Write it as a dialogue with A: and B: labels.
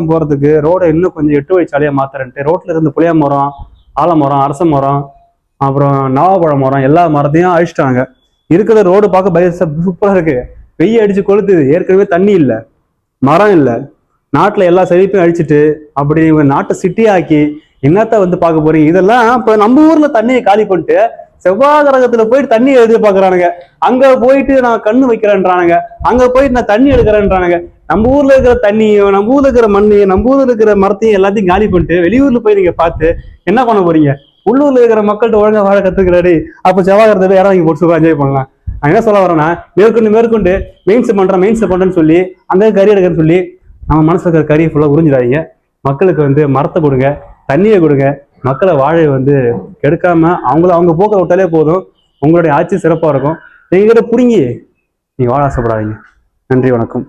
A: போறதுக்கு ரோடை இன்னும் கொஞ்சம் 8 வழிச்சாலையா மாத்துறேன்ட்டு ரோட்ல இருந்து புளிய மரம், ஆலமரம், அரச மரம், அப்புறம் நவாப்பழ மரம் எல்லா மரத்தையும் அழிச்சிட்டாங்க. இருக்கிற ரோடு பார்க்க சூப்பரா இருக்கு. வெய்ய அடிச்சு கொளுத்துது. ஏற்கனவே தண்ணி இல்லை, மரம் இல்லை. நாட்டுல எல்லா செழிப்பையும் அழிச்சிட்டு அப்படி நாட்டை சிட்டி ஆக்கி என்னத்த பார்க்க போறீங்க? இதெல்லாம் இப்ப நம்ம ஊர்ல தண்ணியை காலி பண்ணிட்டு செவ்வாய் கிரகத்துல போயிட்டு தண்ணி எதிர்பார்க்கறானுங்க. அங்க போயிட்டு நான் கண்ணு வைக்கிறேன்றானுங்க, அங்க போயிட்டு நான் தண்ணி எடுக்கிறேன்றானுங்க. நம்ம ஊர்ல இருக்கிற தண்ணியும், நம்ம ஊர்ல இருக்கிற மண்ணையும், நம்ம ஊர்ல இருக்கிற மரத்தையும் எல்லாத்தையும் காலி பண்ணிட்டு வெளியூர்ல போய் நீங்க பார்த்து என்ன பண்ண போறீங்க? உள்ளூர்ல இருக்கிற மக்கள்கிட்ட ஒழுங்கா வாழ கத்துக்கிறாரு. அப்ப செவ்வாய் கிரகத்துல இடம் வாங்கி போட்டு என்ஜாய் பண்ணலாம். நான் என்ன சொல்ல வரேன்னா, மேற்கொண்டு மெயின்ஸ் பண்றேன்னு சொல்லி அங்க கறி எடுக்கிறேன்னு சொல்லி நம்ம மனசுல இருக்கிற கறி ஃபுல்லா உறிஞ்சிடாதீங்க. மக்களுக்கு மரத்தை கொடுங்க, தண்ணியை கொடுங்க. மக்களை வாழை கெடுக்காம அவங்க போக்க விட்டாலே போதும். உங்களுடைய ஆட்சி சிறப்பா இருக்கும். நீங்க புடுங்கி நீங்க வாழ ஆசைப்படாதீங்க. நன்றி, வணக்கம்.